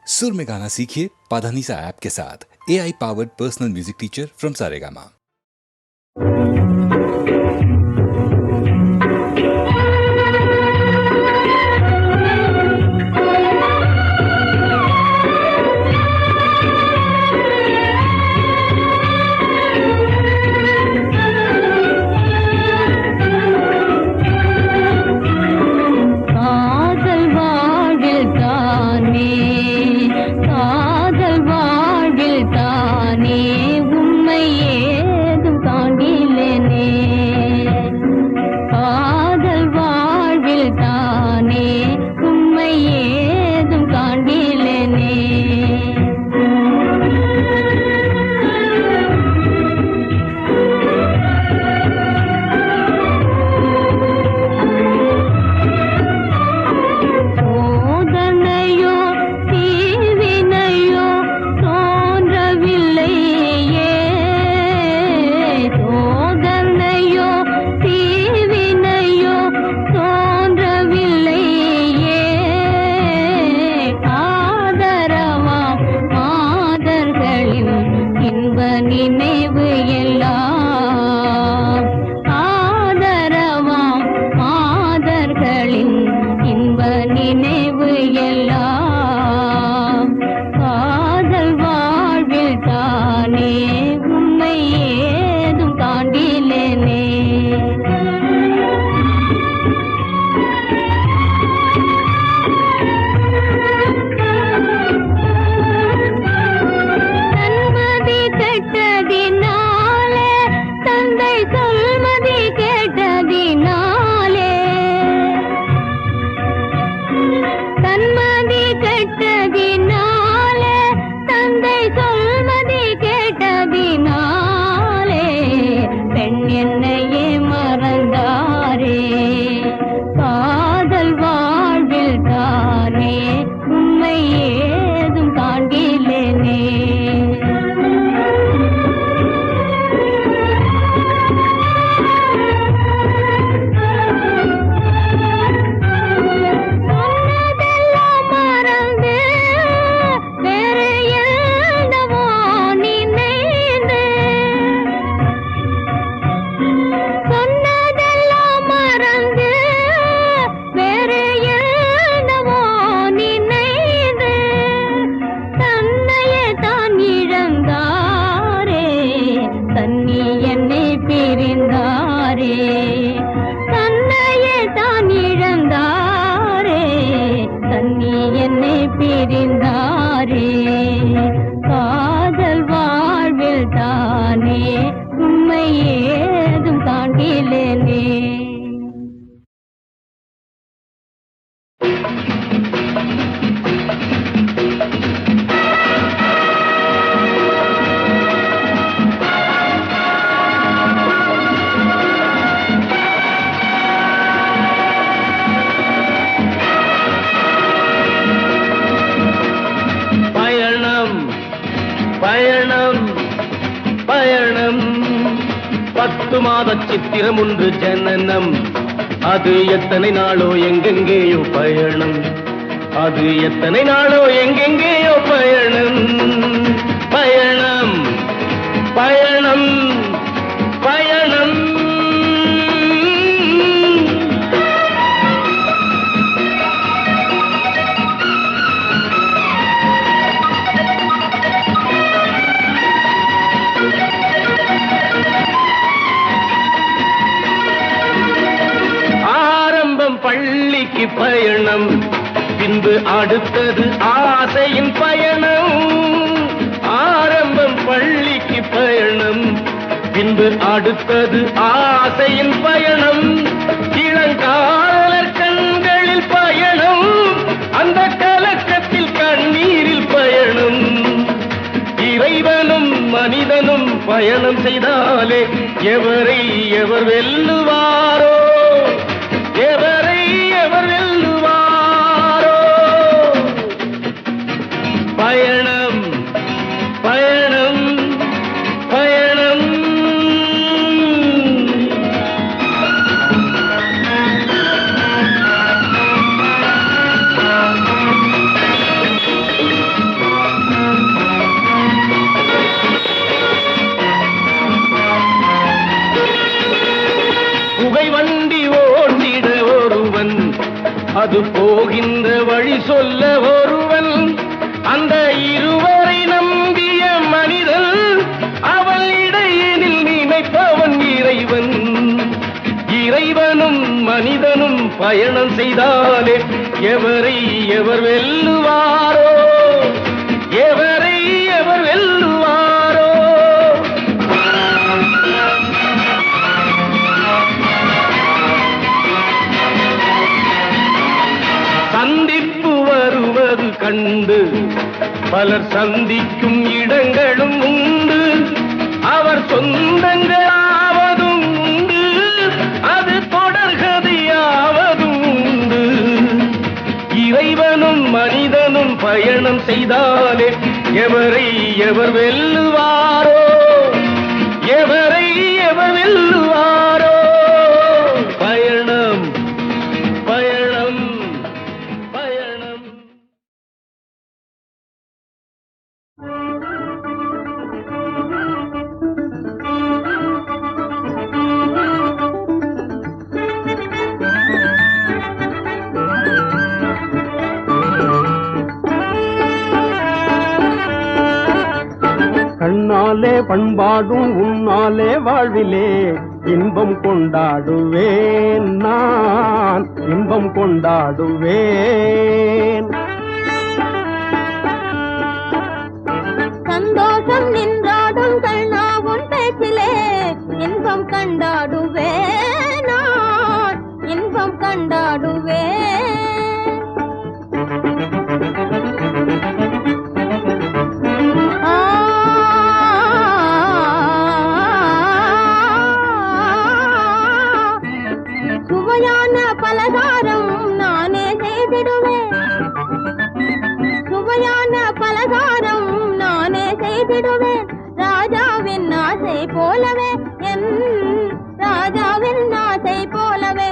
सुर में गाना सीखिए पाधानीसा ऐप के साथ। AI powered personal music teacher from Saregama. சித்திரம் ஒன்று ஜனனம், அது எத்தனை நாளோ எங்கெங்கேயோ பயணம், அது எத்தனை நாளோ எங்கெங்கேயோ பயணம். பயணம் பயணம் பயணம். பள்ளிக்கு பயணம், பின்பு அடுத்தது ஆசையின் பயணம். ஆரம்பம் பள்ளிக்கு பயணம், பின்பு அடுத்தது ஆசையின் பயணம். இளங்காலர் கண்களில் பயணம், அந்த கலக்கத்தில் கண்ணீரில் பயணம். இறைவனும் மனிதனும் பயணம் செய்தாலே எவரை எவர் வெல்லுவாரோ, எவரை எவர் வெல்லுவாரோ. பயணம் பயணம் பயணம். எவரை எவர் வெல்லுவாரோ, எவரை எவர் வெல்லுவாரோ. சந்திப்பு வருவது கண்டு பலர் சந்திக்கும் இடங்களும் உண்டு. அவர் சொந்தங்களாவதும் உண்டு, அது தொடர்கதையாவதும் உண்டு. இறைவனும் மனிதனும் பயணம் செய்தாலே எவரை எவர் வெல்லுவாரோ, எவரை எவர் வெல்லுவாரோ. பயணம் பயணம் பயணம். கண்ணாலே பண்பாடும் உன்னாலே வாழ்விலே இன்பம் கொண்டாடுவேன், நான் இன்பம் கொண்டாடுவேன். சந்தோஷம் நின்றாடும் கண்ணா உன் பேச்சிலே இன்பம் கண்டாடுவேன், நான் இன்பம் கண்டாடுவேன். சுவையான பலகாரம் நானே செய்திடுவேன், சுவையான பலகாரம் நானே செய்திடுவேன். ராஜாவின் ஆசை போலவே, என் ராஜாவின் ஆசை போலவே.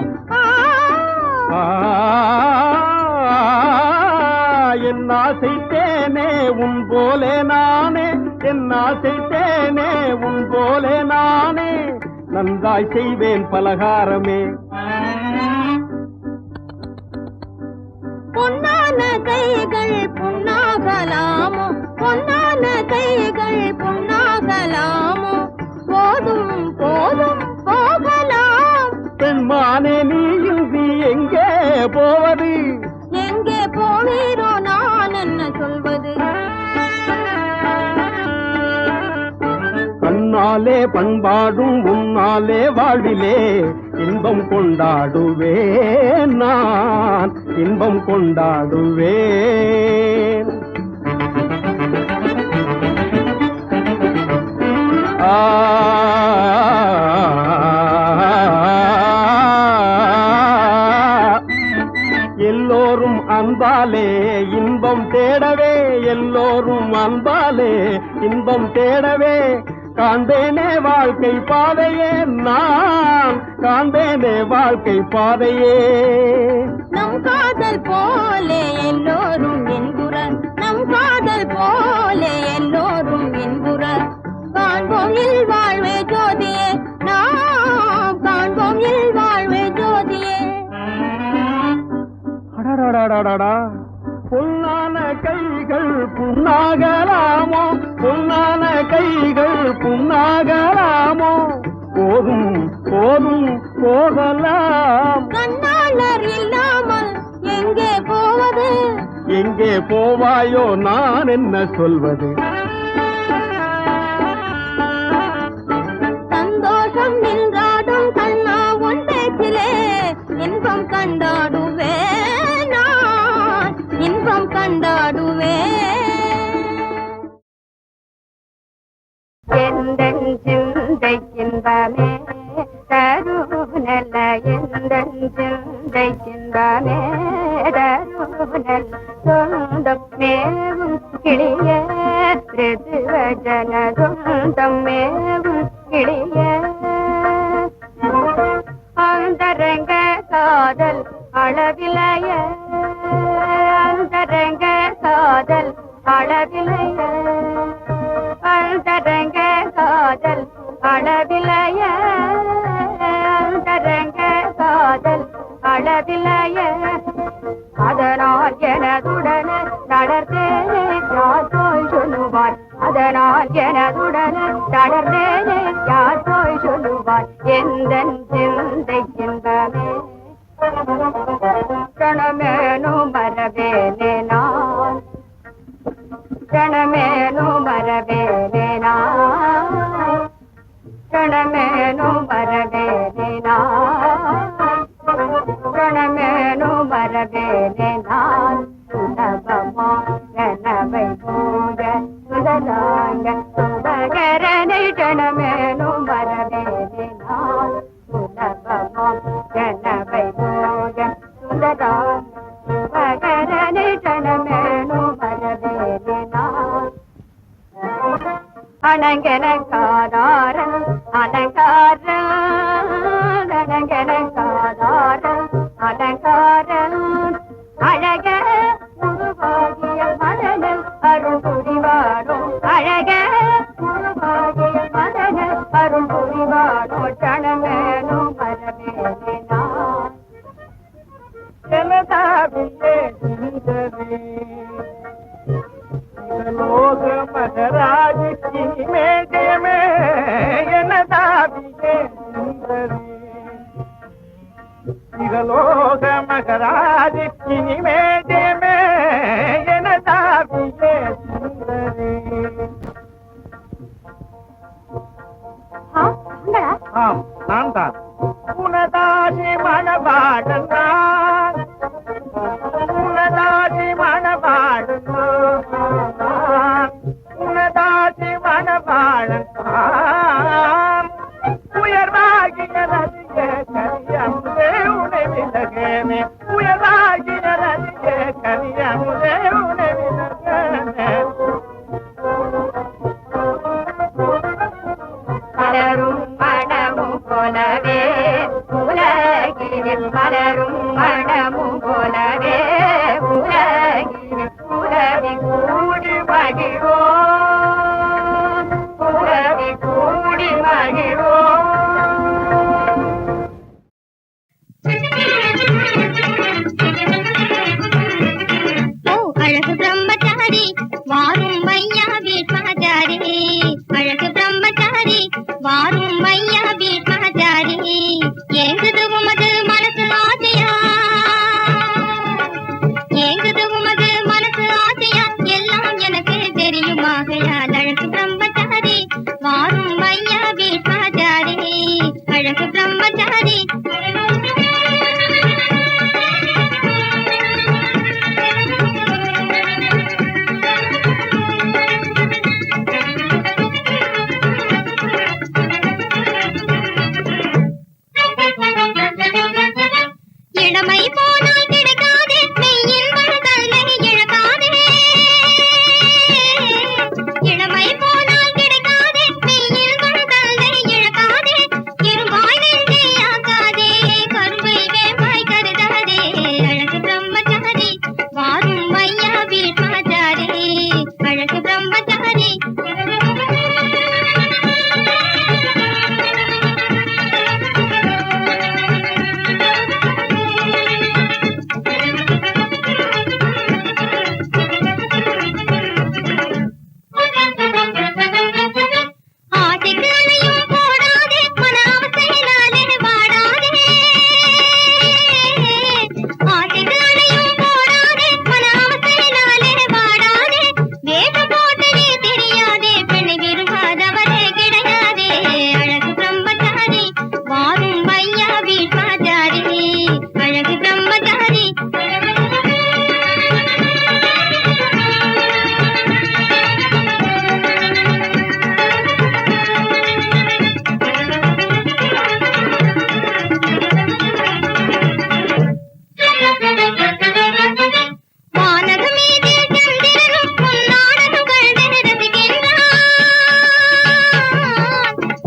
என் ஆசை தேனே உன் போலே நானே, என் ஆசை தேனே உன் போலே நானே, நன்றாய் செய்வேன் பலகாரமே. பொன்னான கைகள் பொன்னாகலாமோ, பொன்னான கைகள் பொன்னாகலாமோ, போதும் போதும் போகலாம். பெண்மானே நீயும் நீ எங்கே போவது, எங்கே போவீரோ நான் என்ன சொல்வது. கண்ணாலே பண்பாடும் உன்னாலே வாழ்விலே இன்பம் கொண்டாடுவேன், நான் இன்பம் கொண்டாடுவேன். எல்லோரும் அன்பாலே இன்பம் தேடவே, எல்லோரும் அன்பாலே இன்பம் தேடவே, காண்பேனே வாழ்க்கை பாதையே, நான் காண்பேனே வாழ்க்கை பாதையே. நம் காதல் போலே எல்லோரும் என்புற, நம் காதல் போலே எல்லோரும் என்புற, காண்போம் இல் வாழ்வே ஜோதியே, நாம் காண்போம் இல் வாழ்வே ஜோதியே. அடடடடடா, பொன்னான கைகள் புண்ணாகலாமோ, பொன்னான கைகள் புண்ணாகலாமோ, போதும் போதும் போகலாம். கண்ணாளர் இல்லாமல் எங்கே போவது, எங்கே போவாயோ நான் என்ன சொல்வது. சந்தோஷம் நின்றாடும் கண்ணா உன் பேச்சிலே இன்பம் கண்டாடுவேன், நான் இன்பம் கண்டாடுவேன். எந்தன் சிந்தைக்கின்பமே தருநல்ல, எந்தன் சிந்தைக்கின்பமே தருநல் சொந்தம் மேவும் கிளிய ரிதுவஜன சொந்தம் மேவும் கிளிய. அந்தரங்க காதல் அளவிலைய, அந்தரங்க காதல் அளவிலைய, அந்தரங்க காதல் அளவிலைய, அந்தரங்க காதல் அளவிலைய. அதனால் எனதுடன தளர்ந்தேனே யார் போய் சொல்லுவார், அதனால் எனதுடன தளர்ந்தேனே யார் போய் சொல்லுவார். எந்தன் சிந்தை இன்பமே கணமேனும் கணமேனும் வரவேனா கணமேனும் வரவேனா கணமேனும் வரவேனா சுலபமா கனவை போக சுதராங்க சுபகரனை கணமேனும் வரவேனா சுலபமா கனவை போக சுதராங்க சுபகரனை கணமேனும் வரவேனா அனங்கனக்காதாரன் அலங்காரன் அனங்கனக்காதாரன் அலங்காரன் அழக உருவாகிய மனநல் அருள் புரிவாடும் அழக உருவாகிய மனநல் அருள் புரிவாடும் கணமேனும் வரவேனா எனதாவியே சுந்தரி லோக மகராஜி இனிமே ஜெயமே எனதாவியே சுந்தரி இகலோக மகராஜி இனிமே ஜெயமே எனதாவியே சுந்தரி ஆம் நான் தான் உனதாசி மணவாடன் நான் உனதாசி மணவாடன் நான் உனதாசி மணவாடன் நான் உயர்வாகிய நதியே கனியமுதே உனை விலகேனே உயர்வாகிய நதியே கனியமுதே உனை விலகேனே மலரும் மனமும் போலவே உலகினில் மலரும் மனமும் போலவே உலகினில் உலவி கூடி மகிழ்வோம் உலவி கூடி மகிழ்வோம் ஓ அழகு பிரம்மச்சாரி வாரும் மையா வீட்மாச்சாரி அழகு பிரம்மச்சாரி வாரும் மையா வீட்மாச்சாரி ஏங்குது உமது மனசு ஆசையா ஏங்குது உமது மனசு ஆசையா எல்லாம் எனக்கு தெரியுமாகையால் அழகு பிரம்மச்சாரி வாரும் மையா வீட்மாச்சாரி அழகு பிரம்மச்சாரி இளமை போனால் கிடைக்காதே மெய்யின் மனதல்லை இழக்காதே இளமை போனால் கிடைக்காதே மெய்யின் மனதல்லை இழக்காதே இரும்பாய் நெஞ்சை ஆக்காதே கரும்பை வேம்பாய் கருதாதே அழகு பிரம்மச்சாரி வாரும் மையா வீட்மாச்சாரி அழகு பிரம்மச்சாரி ஆசைக்கு அணையும் போடாதே மன அவசையினாலே வாடாதே ஆசைக்கு அணையும் போடாதே மன அவசையினாலே வாடாதே வேஷம் போட்டு நீ தெரியாதே பெண்ணை விரும்பாதவரே கிடையாதே அழகு பிரம்மச்சாரி வாரும் மையா வீட்மாச்சாரி அழகு பிரம்மச்சாரி வானக மீதே சந்திரனும் பொன்னாடகம் கண்டு ரசிக்கின்றான்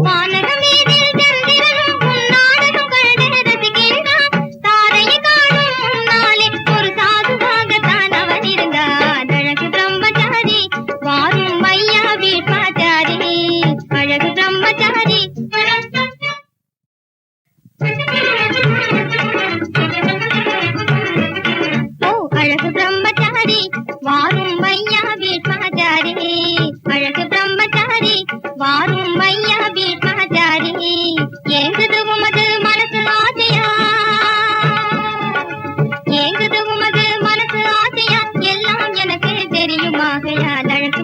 வானக மீதே சந்திரனும் பொன்னாடகம் கண்டு ரசிக்கின்றான் தாரையை காணும் முன்னாலே ஒரு சாதுவாகத்தான் அவன் இருந்தான் அழகு பிரம்மச்சாரி வாரும் மையா வீட்மாச்சாரி அழகு பிரம்மச்சாரி ஓ அழகு பிரம்மச்சாரி வாரும் மையா வீட்மாச்சாரி அழகு பிரம்மச்சாரி வாரும் மையா வீட்மாச்சாரி ஏங்குது உமது மனசு ஆசையா ஏங்குது உமது மனசு ஆசையா எல்லாம் எனக்கு தெரியுமாகையால் அழகு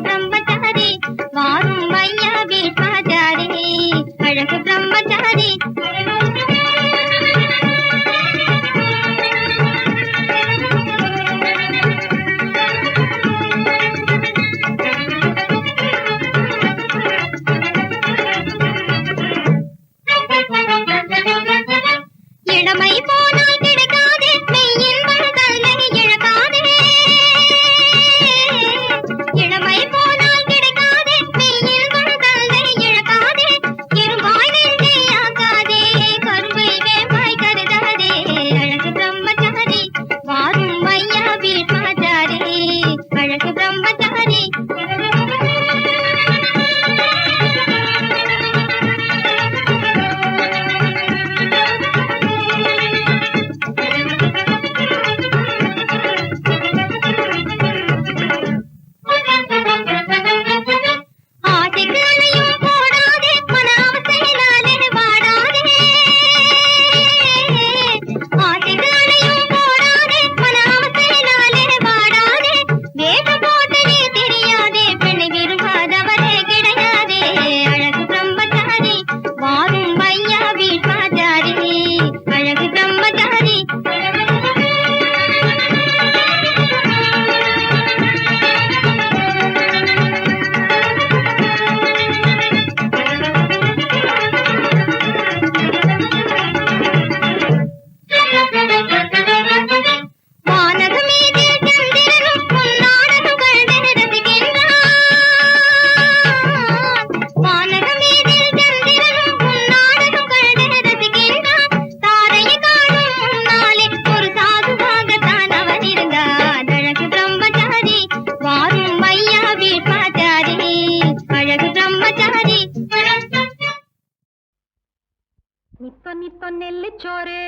நெல்லிச்சோறு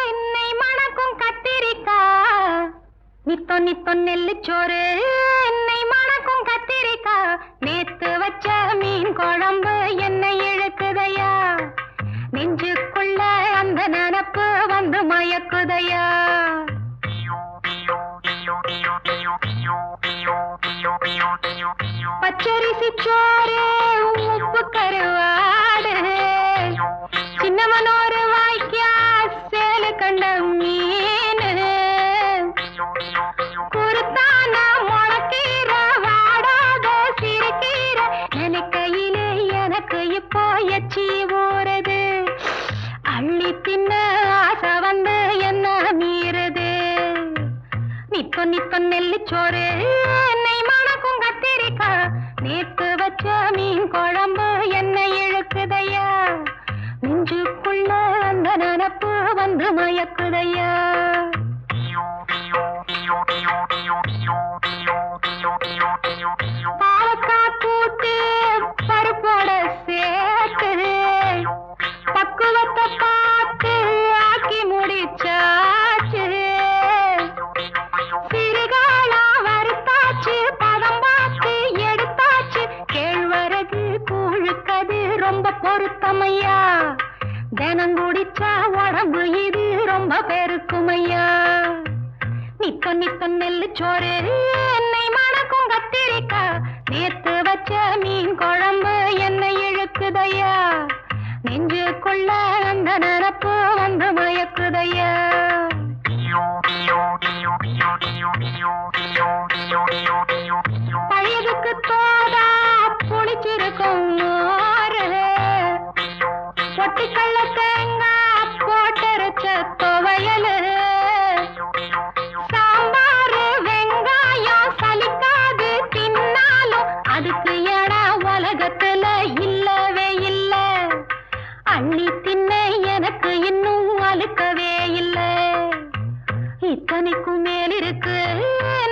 என்னை மணக்கும் கத்திரிக்கா நித்தோ நித்தோ நெல்லிச்சோறு என்னை மணக்கும் கத்திரிக்கா நேத்து வச்ச மீன் குழம்பு என்னை இழுக்குதையா நெஞ்சுக்குள்ள அந்த நினப்பு வந்து மயக்குதையா பச்சரிசி சோறு உப்பு கருவாடு சின்னமனோரு வாய்க்கா சேலு கண்ட மீன் குருத்தான முளக்கீர வாடாத சிறுகீர நினைக்கையிலே எனக்கு இப்போ எச்சி ஊறுது அள்ளி தின்ன ஆசை வந்து என்ன மீறுது நித்தோ நித்தோ நெல்லிச்சோறு என்னை மணக்கும் கத்திரிக்கா நேத்து வச்ச மீன் குழம்பு என்னை இழுக்குதையா நெஞ்சுக்குள்ள அந்த நினப்பு வந்து மயக்குதையா பாலக்காய் கூட்டு பருப்போட சேர்த்து பக்குவத்தை பார்த்து ஆக்கி முடிச்சாச்சு சிறுகாலா வறுத்தாச்சு பதம் பார்த்து எடுத்தாச்சு கேழ்வரகு கூழுக்கது ரொம்ப பொருத்தமையா தினம் குடிச்சா உடம்பு இது ரொம்ப பெருக்குமையா நித்தோ நித்தோ நெல்லிச்சோறு என்னை மணக்கும் கத்திரிக்கா நேத்து வச்ச மீன் குழம்பு என்னை இழுக்குதையா நெஞ்சுக்குள்ள அந்த நினப்பு வந்து மயக்குதையா பழையதுக்கு தோதா புளிச்சிருக்கும் மோரு பொட்டிக்கல்ல தேங்காய் போட்டரைச்ச துவையலு சாம்பாரு வெங்காயம் சலிக்காது தின்னாலும் அதுக்கு இடம் உலகத்துல இல்லவே இல்ல அள்ளி தின்ன எனக்கு இன்னும் அழுக்கவே இல்ல இத்தனைக்கும் மேலிருக்கு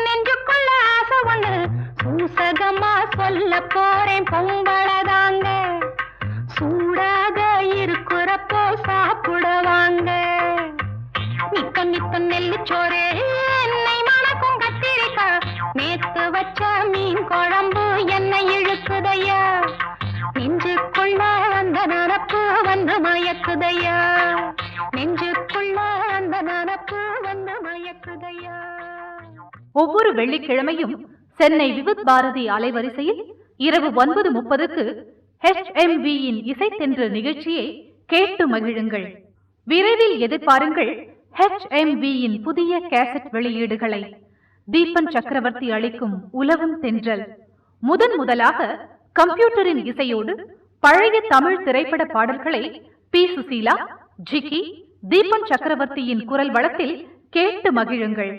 நெஞ்சுக்குள்ள ஆசை ஒண்ணு சூசகமா சொல்ல போறேன் பொம்பளதாங்க சூடாக இருக்கிறப்போ சாப்பிடுவாங்க நித்தோ நித்தோ நெல்லிச்சோறு என்னை மணக்கும் கத்திரிக்கா நேத்து வச்ச மீன் குழம்பு என்னை இழுக்குதையா நெஞ்சுக்குள்ள அந்த நினப்பு வந்து மயக்குதையா நெஞ்சுக்குள்ள அந்த நினப்பு வந்து மயக்குதையா. ஒவ்வொரு வெள்ளிக்கிழமையும் சென்னை விவித் பாரதி அலைவரிசையில் இரவு 9:30க்கு HMV-யின் இசைத்தென்று நிகழ்ச்சியை கேட்டு மகிழுங்கள். விரைவில் எதிர்பாருங்கள் HMV-யின் புதிய கேசட் வெளியீடுகளை. தீபன் சக்கரவர்த்தி அளிக்கும் உலவும் தென்றல் முதலாக கம்ப்யூட்டரின் இசையோடு பழைய தமிழ் திரைப்பட பாடல்களை பி. சுசீலா, ஜிகி, தீபன் சக்கரவர்த்தியின் குரல் வளத்தில் கேட்டு மகிழுங்கள்.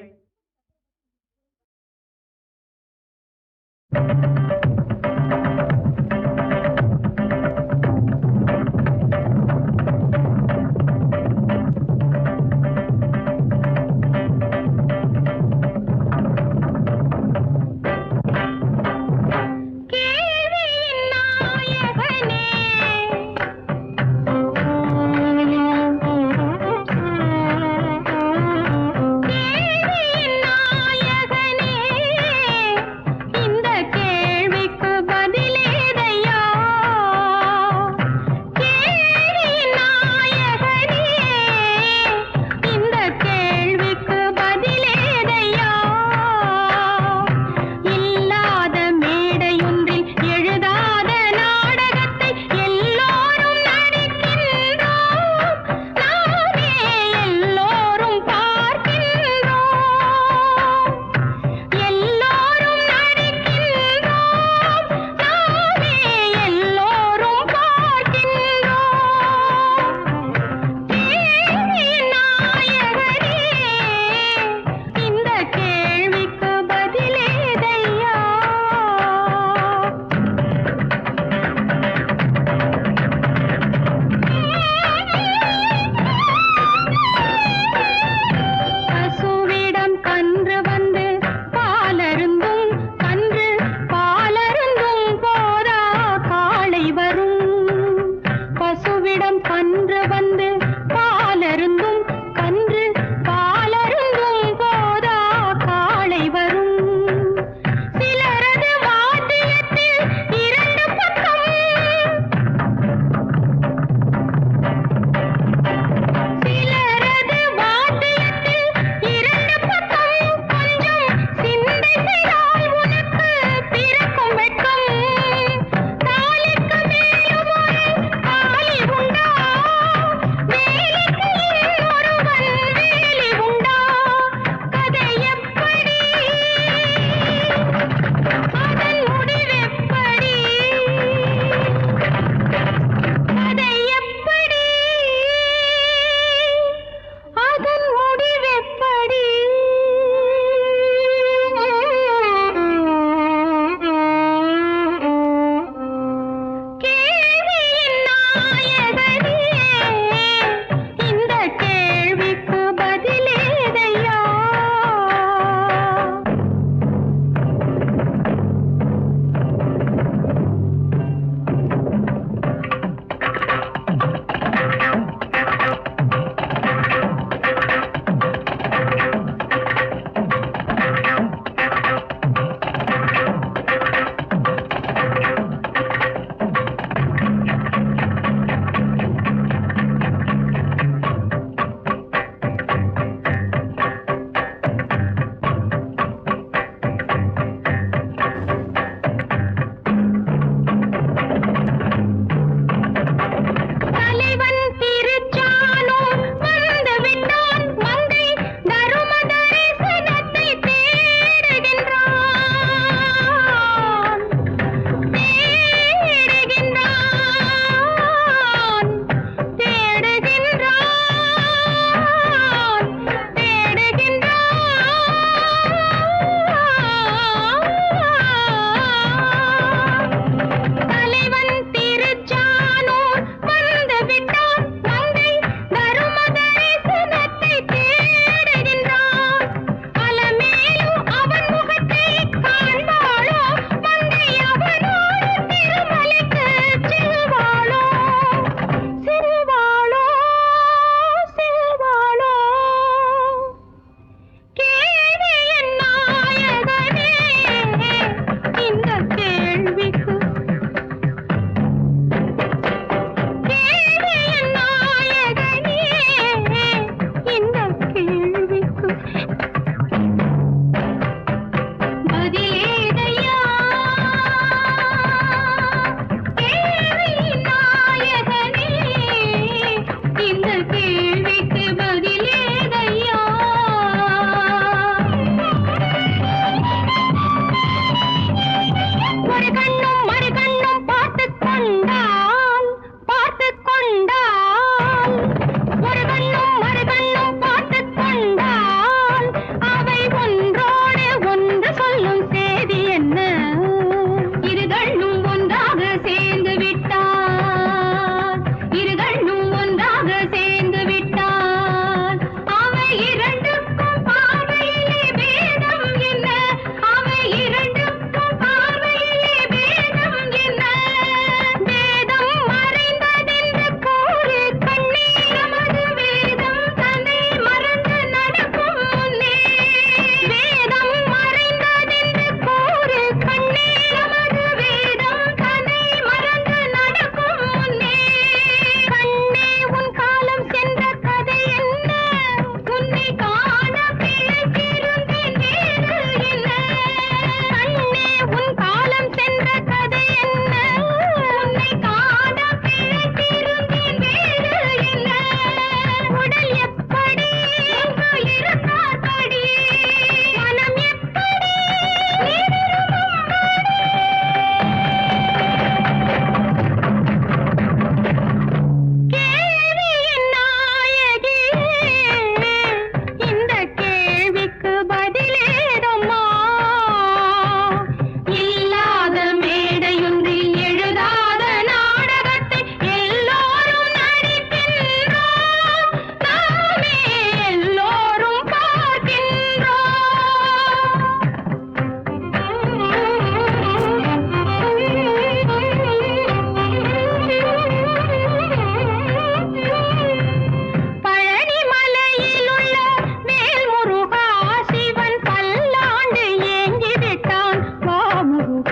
இந்த கேள்வி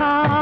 ஆ